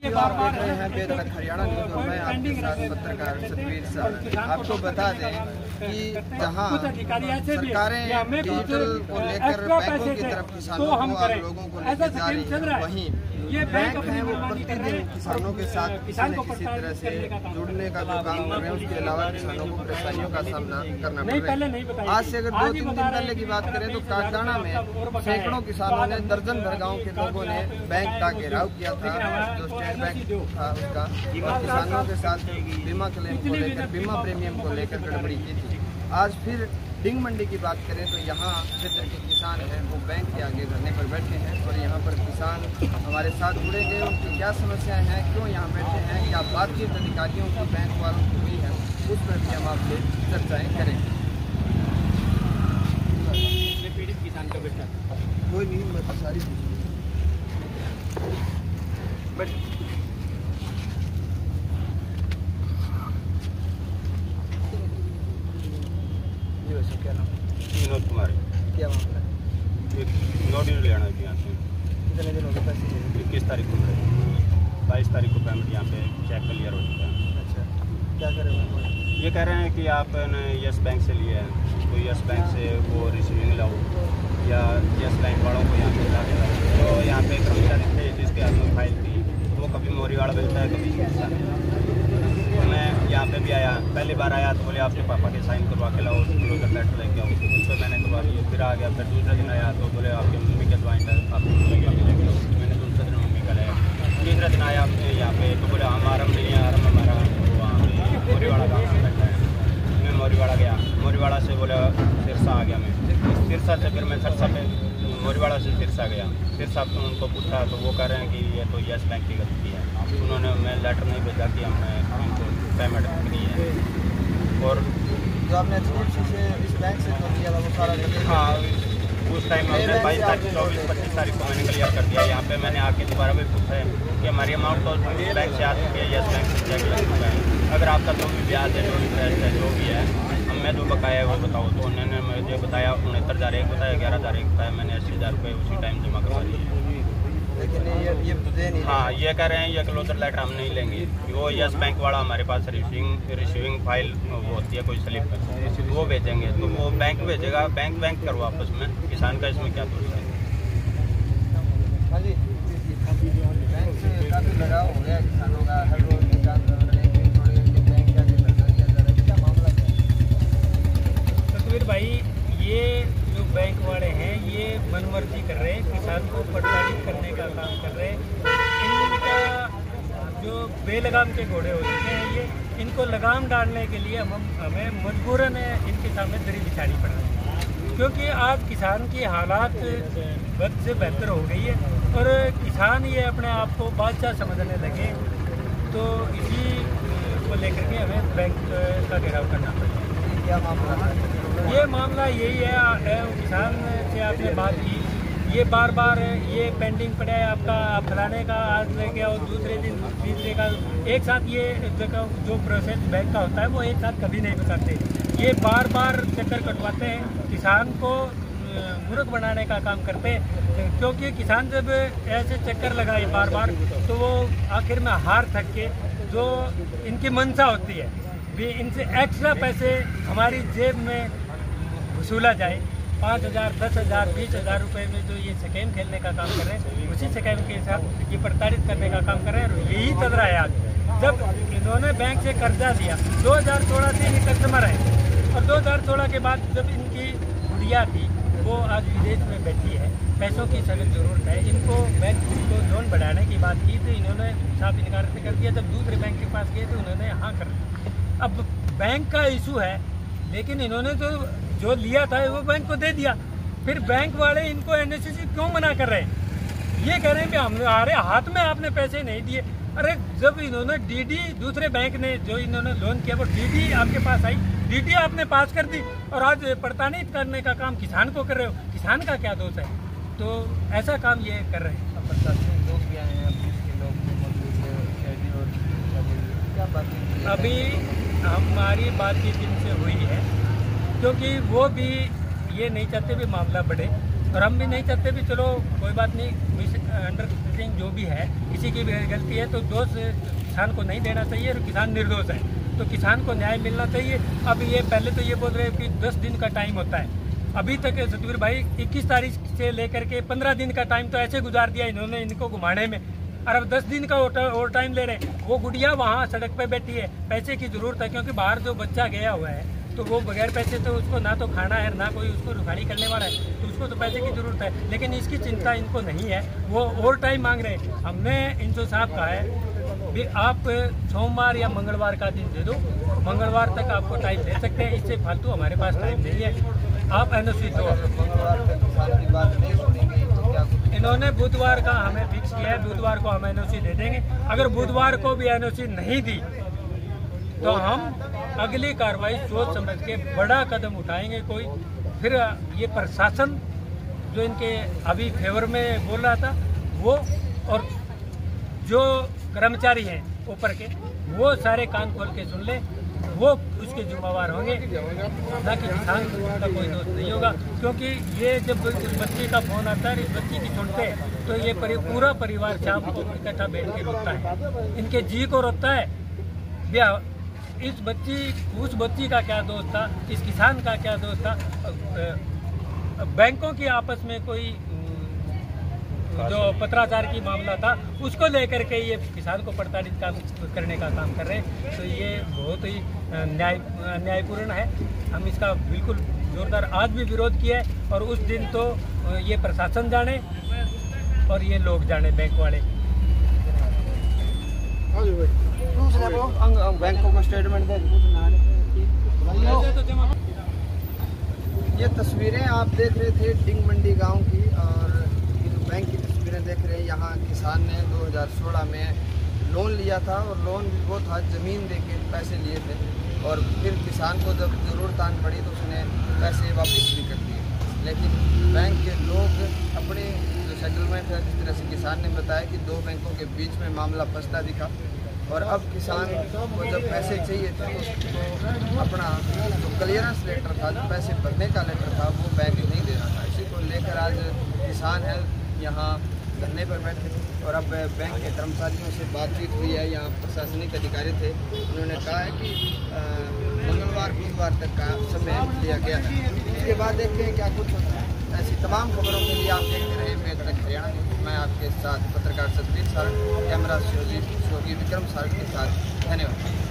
आप देख रहे हैं बेधड़क हरियाणा न्यूज और मैं आपके साथ पत्रकार सतवीर साहनी। आपको बता दें कि जहां सरकारें डिजिटल को लेकर बैंकों की तरफ किसानों को और लोगों को लेकर जा रही है, वहीं बैंक है वो प्रतिदिन किसानों के साथ किसी न किसी तरह से जुड़ने का जो काम कर रहे हैं, उसके अलावा किसानों को परेशानियों का सामना करना पड़ रहा है। आज से अगर 2-3 दिन पहले की बात करें तो काकडाना में सैकड़ों किसानों ने दर्जन भर गाँव के लोगों ने बैंक का घेराव किया था, जो स्टेट बैंक था उसका, और किसानों के साथ बीमा क्लेम को लेकर, बीमा प्रीमियम को लेकर गड़बड़ी की थी। आज फिर डिंग मंडी की बात करें तो यहाँ क्षेत्र के किसान हैं वो बैंक के आगे धरने पर बैठे हैं और यहाँ पर किसान हमारे साथ जुड़ेंगे। उनकी क्या समस्याएं हैं, क्यों यहाँ बैठे हैं, क्या बातचीत अधिकारियों की बैंक वालों की हुई है, उस पर भी हम आपसे चर्चाएं करेंगे। पीड़ित किसान का बेटा कोई नहीं, मैं सारी क्या नाम? विनोद कुमार। क्या मामला है? एक नोटिस लेना है यहाँ से। कितने दिन हो गए पैसे? 21 तारीख को मिले, 22 तारीख को पेमेंट यहाँ पे चेक क्लियर हो चुका है। अच्छा, क्या कर रहे हो? ये कह रहे हैं कि आपने यस बैंक से लिया है तो यस बैंक से वो रिसीविंग लाओ या यस बैंक वालों को यहाँ पे ला के लाओ। तो यहाँ पे कर्मचारी थे जिसके हाथ में फाइल थी, वो कभी मोरीवाड़ा भेजता है, कभी तो मैं यहाँ पे भी आया, पहली बार आया तो बोले आपके पापा के साइन करवा के लाओ, क्लोजर लेटर लेके आओ, उस पर मैंने करवा लिया। फिर आ गया, फिर दूसरे दिन आया तो बोले आपके मम्मी के ज्वाइंट है, आपकी मम्मी का भी लेके आओ, मैंने दूसरे दिन मम्मी का लाया। तीसरे दिन आया यहाँ पे तो बोले हमारा नहीं है, हमारा वहाँ मोरीवाड़ा गाँव में बैठा है। मैं मोरीवाड़ा गया, मोरीवाड़ा से बोला सिरसा आ गया, मैं सिरसा से फिर मैं सरसा पे मोरीवाड़ा से सिरसा गया। सिरसा उनको पूछा तो वो कह रहे हैं कि ये तो यस बैंक की गलती है, उन्होंने मैं लेटर नहीं भेजा कि हमने इनको पेमेंट की है। और जो आपने से इस बैंक से तो किया था वो सारा? हाँ, उस टाइम हमने 22 तारीख 24-25 तारीख को मैंने क्लियर कर दिया। यहाँ पे मैंने आके दोबारा भी पूछा है कि हमारी अमाउंट तो इस बैंक से आ चुकी है, यस बैंक से चेक लग चुका है, अगर आपका जो भी ब्याज है, जो भी इंटरेस्ट है, जो भी है, मैं जो बकाया है वो बताओ। तो उन्होंने मुझे बताया 69,001 बताया, 11,001 बताया, मैंने 80,000 रुपये उसी टाइम जमा करवा दिए। लेकिन ये नहीं। हाँ, ये कह रहे हैं ये क्लोजर लेटर हम नहीं लेंगे, वो यस बैंक वाला हमारे पास रिसीविंग फाइल वो होती है कोई स्लिप वो भेजेंगे, तो वो बैंक भेजेगा, बैंक करो आपस में, किसान का इसमें क्या दोष है? हाँ जी, बैंक से काफ़ी लगाव हो गया किसानों का, हर रोज किसान बैंक क्या क्या मामला है? सतवीर भाई, ये जो बैंक वाले हैं ये मनमर्जी कर रहे हैं, किसान को प्रताड़ित करने का काम कर रहे हैं। इनका जो बेलगाम के घोड़े हो चुके हैं, ये इनको लगाम डालने के लिए हमें मजबूरन इनके सामने दरी बिछानी पड़ रही है, क्योंकि आज किसान की हालात वक्त से बेहतर हो गई है और किसान ये अपने आप को बादशाह समझने लगे। तो इसी को लेकर के हमें बैंक का घेराव करना पड़ेगा। क्या मामला है? ये मामला यही है, किसान से आपने बात की, ये बार बार ये पेंडिंग पड़ा है आपका, आप फलाने का आज लेके आओ, दूसरे दिन तीसरे का, एक साथ ये जो प्रोसेस बैंक का होता है वो एक साथ कभी नहीं बताते। ये बार बार चक्कर कटवाते हैं, किसान को मूर्ख बनाने का काम करते हैं, क्योंकि किसान जब ऐसे चक्कर लगाए बार बार तो वो आखिर में हार थक के जो इनकी मंशा होती है भी इनसे एक्स्ट्रा पैसे हमारी जेब में वसूला जाए, 5,000, 10,000, 20,000 रुपये में जो ये स्कैम खेलने का काम कर रहे हैं, उसी स्कैम के साथ ये प्रताड़ित करने का काम कर रहे हैं। और यही चल रहा है आज। जब इन्होंने बैंक से कर्जा दिया 2016 से ये कस्टमर है, और 2016 के बाद जब इनकी गुड़िया थी वो आज विदेश में बैठी है, पैसों की सख्त ज़रूरत है, इनको बैंक को लोन बढ़ाने की बात की तो इन्होंने साफ इनकार से कर दिया। जब दूसरे बैंक के पास गए तो उन्होंने हाँ कर दिया। अब बैंक का इशू है, लेकिन इन्होंने तो जो लिया था वो बैंक को दे दिया, फिर बैंक वाले इनको एनएससी क्यों मना कर रहे हैं? ये कह रहे हैं कि हमारे हाथ में आपने पैसे नहीं दिए। अरे जब इन्होंने डीडी दूसरे बैंक ने जो इन्होंने लोन किया वो डीडी आपके पास आई, डीडी आपने पास कर दी और आज प्रताड़ित करने का काम किसान को कर रहे हो। किसान का क्या दोष है? तो ऐसा काम ये कर रहे हैं। प्रशासनिक लोग भी आए हैं, पुलिस के लोग क्या बात? अभी हमारी बातचीत इनसे हुई है, क्योंकि वो भी ये नहीं चाहते भी मामला बढ़े, और हम भी नहीं चाहते भी चलो कोई बात नहीं, अंडरस्टैंडिंग जो भी है, किसी की भी गलती है तो दोष किसान को नहीं देना चाहिए और किसान निर्दोष है तो किसान को न्याय मिलना चाहिए। अब ये पहले तो ये बोल रहे हैं कि 10 दिन का टाइम होता है, अभी तक सतवीर भाई 21 तारीख से लेकर के 15 दिन का टाइम तो ऐसे गुजार दिया इन्होंने इनको घुमाने में, और अब 10 दिन का और टाइम ले रहे हैं। वो गुड़िया वहाँ सड़क पे बैठी है, पैसे की ज़रूरत है क्योंकि बाहर जो बच्चा गया हुआ है तो वो बगैर पैसे तो उसको ना तो खाना है ना कोई उसको रुखाड़ी करने वाला है, तो उसको तो पैसे की ज़रूरत है, लेकिन इसकी चिंता इनको नहीं है, वो और टाइम मांग रहे हैं। हमने इनको साहब कहा है भी आप सोमवार या मंगलवार का दिन दे दो, मंगलवार तक आपको टाइम दे सकते हैं, इससे फालतू हमारे पास टाइम नहीं है, आप एनओसी दो। इन्होंने बुधवार का हमें फिक्स किया है, बुधवार को हम एनओसी दे देंगे। अगर बुधवार को भी एनओसी नहीं दी तो हम अगली कार्रवाई सोच समझ के बड़ा कदम उठाएंगे कोई। फिर ये प्रशासन जो इनके अभी फेवर में बोल रहा था वो, और जो कर्मचारी हैं ऊपर के वो सारे कान खोल के सुन ले, वो उसके जिम्मेवार होंगे, ना कि किसान का कोई दोष नहीं होगा। क्योंकि ये जब इस बच्ची का फोन आता है, इस बच्ची की सुनते हैं तो ये पूरा परिवार शाम को इकट्ठा बैठ के रोता है, इनके जी को रोता है। इस बच्ची उस बच्ची का क्या दोष था, इस किसान का क्या दोष था? बैंकों की आपस में कोई जो पत्राचार की मामला था उसको लेकर के ये किसान को प्रताड़ित करने का काम कर रहे हैं, तो ये बहुत ही न्यायपूर्ण है। हम इसका बिल्कुल जोरदार आज भी विरोध किया है, और उस दिन तो ये प्रशासन जाने और ये लोग जाने, बैंक वाले। बैंकों को स्टेटमेंट दे। ये तस्वीरें आप देख रहे थे डिंग मंडी गांव की, और बैंक की तस्वीरें देख रहे हैं। यहाँ किसान ने 2016 में लोन लिया था, और लोन भी वो था ज़मीन दे के पैसे लिए थे, और फिर किसान को जब ज़रूरत आन पड़ी तो उसने पैसे वापस भी कर दिए। लेकिन बैंक के लोग अपने जो सेटलमेंट है, जिस तरह से किसान ने बताया कि 2 बैंकों के बीच में मामला फंसता दिखा, और अब किसान को जब पैसे चाहिए थे तो उसको अपना जो क्लियरेंस लेटर था, जो पैसे भरने का लेटर था, वो बैंक नहीं दे रहा था। इसी को लेकर आज किसान है यहाँ धरने पर बैठे थे, और अब बैंक के कर्मचारियों से बातचीत हुई है। यहाँ प्रशासनिक अधिकारी थे, उन्होंने कहा है कि मंगलवार बुधवार तक का समय दिया गया है। इसके बाद देखते हैं क्या कुछ होता है। ऐसी तमाम खबरों के लिए आप देखते रहे मैं कड़क हरियाणा। मैं आपके साथ पत्रकार सतवीर सारंग, कैमरा सहयोगी विक्रम सारंग के साथ। धन्यवाद।